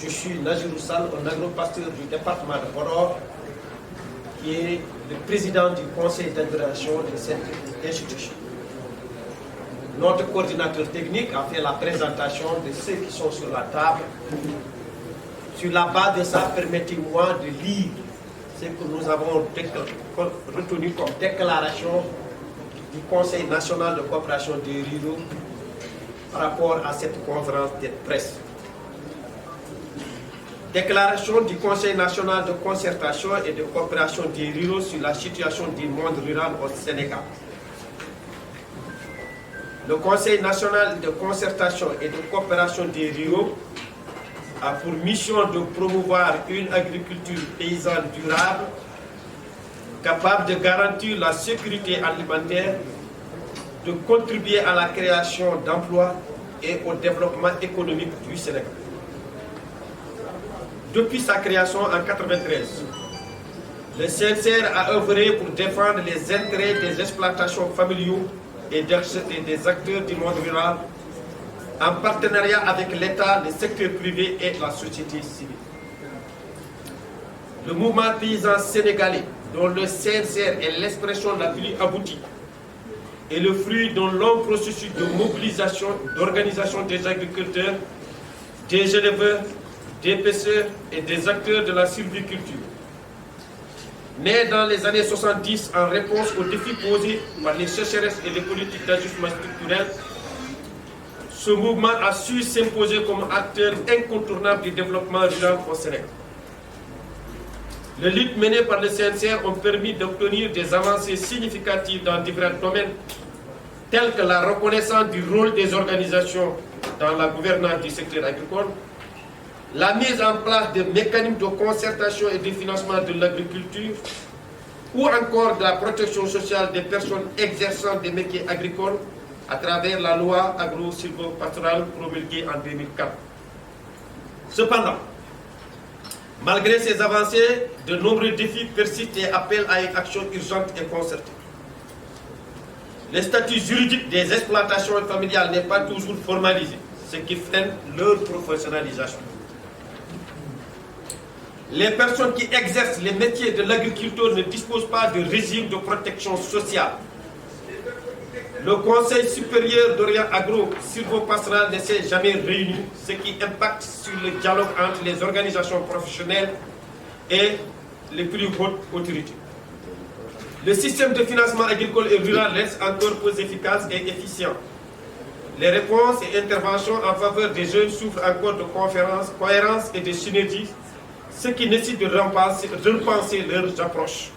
Je suis Najirou Sall, un agro-pasteur du département de Podor, qui est le président du conseil d'administration de cette institution. Notre coordinateur technique a fait la présentation de ceux qui sont sur la table. Sur la base de ça, permettez-moi de lire ce que nous avons retenu comme déclaration du Conseil national de coopération des ruraux par rapport à cette conférence de presse. Déclaration du Conseil national de concertation et de coopération des ruraux sur la situation du monde rural au Sénégal. Le Conseil national de concertation et de coopération des ruraux a pour mission de promouvoir une agriculture paysanne durable, capable de garantir la sécurité alimentaire, de contribuer à la création d'emplois et au développement économique du Sénégal. Depuis sa création en 1993, le CNCR a œuvré pour défendre les intérêts des exploitations familiaux et des acteurs du monde rural en partenariat avec l'État, le secteur privé et la société civile. Le mouvement paysan sénégalais, dont le CNCR est l'expression la plus aboutie, est le fruit d'un long processus de mobilisation, d'organisation des agriculteurs, des éleveurs, des pêcheurs et des acteurs de la sylviculture. Né dans les années 70 en réponse aux défis posés par les sécheresses et les politiques d'ajustement structurel, ce mouvement a su s'imposer comme acteur incontournable du développement rural au Sénégal. Les luttes menées par le CNCR ont permis d'obtenir des avancées significatives dans divers domaines, tels que la reconnaissance du rôle des organisations dans la gouvernance du secteur agricole, la mise en place de mécanismes de concertation et de financement de l'agriculture, ou encore de la protection sociale des personnes exerçant des métiers agricoles à travers la loi agro-silvopastorale promulguée en 2004. Cependant, malgré ces avancées, de nombreux défis persistent et appellent à une action urgente et concertée. Le statut juridique des exploitations familiales n'est pas toujours formalisé, ce qui freine leur professionnalisation. Les personnes qui exercent les métiers de l'agriculture ne disposent pas de régime de protection sociale. Le Conseil supérieur d'Orient agro-silvopastoral ne s'est jamais réuni, ce qui impacte sur le dialogue entre les organisations professionnelles et les plus hautes autorités. Le système de financement agricole et rural reste encore peu efficace et efficient. Les réponses et interventions en faveur des jeunes souffrent encore de cohérence et de synergie, ce qui nécessite de repenser leurs approches.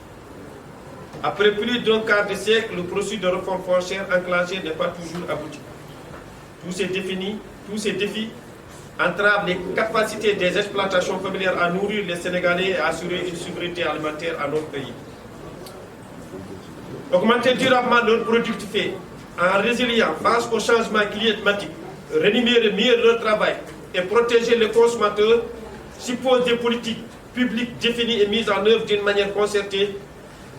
Après plus d'un quart de siècle, le processus de réforme foncière enclenché n'est pas toujours abouti. Tous ces défis entravent les capacités des exploitations familiales à nourrir les Sénégalais et à assurer une souveraineté alimentaire à notre pays. Augmenter durablement leur productivité en résiliant face au changement climatique, rémunérer mieux leur travail et protéger les consommateurs suppose des politiques publiques définies et mises en œuvre d'une manière concertée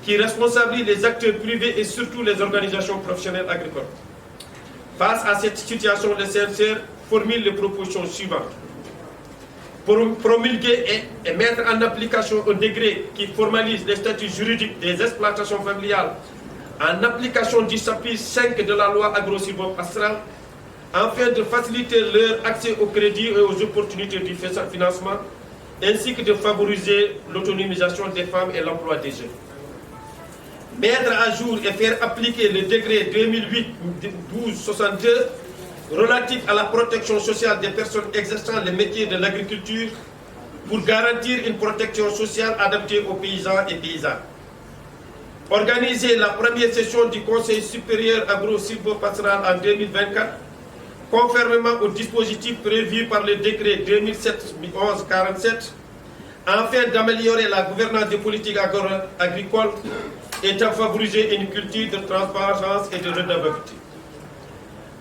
qui responsabilise les acteurs privés et surtout les organisations professionnelles agricoles. Face à cette situation, le CNCR formule les propositions suivantes. Pour promulguer et mettre en application un décret qui formalise les statuts juridiques des exploitations familiales en application du chapitre 5 de la loi agro-silvopastorale, afin de faciliter leur accès au crédit et aux opportunités du financement, ainsi que de favoriser l'autonomisation des femmes et l'emploi des jeunes. Mettre à jour et faire appliquer le décret 2008-1262 relatif à la protection sociale des personnes exerçant les métiers de l'agriculture pour garantir une protection sociale adaptée aux paysans et paysannes. Organiser la première session du Conseil supérieur agro-silvopastoral en 2024, conformément au dispositif prévu par le décret 2007-1147, afin d'améliorer la gouvernance des politiques agricoles et de favoriser une culture de transparence et de redevabilité.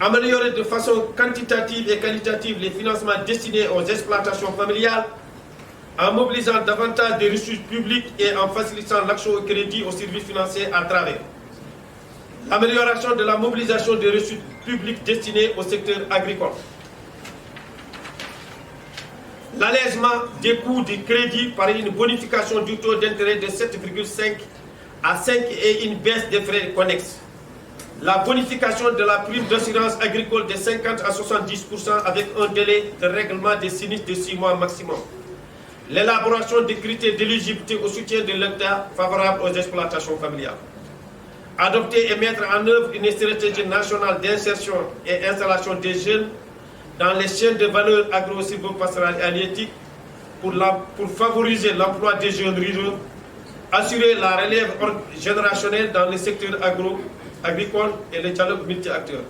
Améliorer de façon quantitative et qualitative les financements destinés aux exploitations familiales, en mobilisant davantage des ressources publiques et en facilitant l'accès au crédit aux services financiers à travers l'amélioration de la mobilisation des ressources publiques destinées au secteur agricole, l'allègement des coûts du crédit par une bonification du taux d'intérêt de 7,5 à 5 et une baisse des frais connexes. La bonification de la prime d'assurance agricole de 50 à 70% avec un délai de règlement des sinistres de 6 mois maximum. L'élaboration des critères d'éligibilité au soutien de l'État favorable aux exploitations familiales. Adopter et mettre en œuvre une stratégie nationale d'insertion et installation des jeunes dans les chaînes de valeur agro-silvopastorales et halieutiques pour favoriser l'emploi des jeunes ruraux, assurer la relève générationnelle dans le secteur agricole et le dialogue multi-acteurs.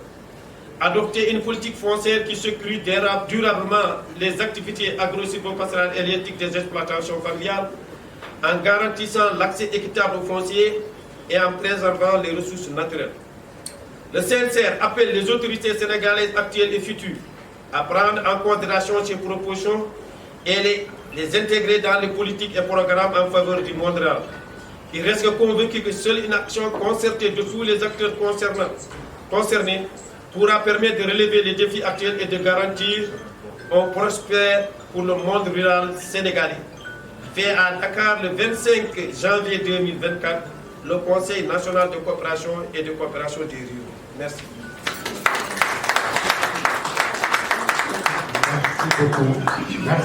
Adopter une politique foncière qui sécurise durablement les activités agro-silvopastorales et halieutiques des exploitations familiales en garantissant l'accès équitable aux fonciers et en préservant les ressources naturelles. Le CNCR appelle les autorités sénégalaises actuelles et futures à prendre en considération ces propositions et les intégrer dans les politiques et programmes en faveur du monde rural. Il reste convaincu que seule une action concertée de tous les acteurs concernés pourra permettre de relever les défis actuels et de garantir un prospère pour le monde rural sénégalais. Fait à Dakar le 25 janvier 2024, le Conseil national de coopération et de coopération des ruraux. Merci. Merci beaucoup. Merci.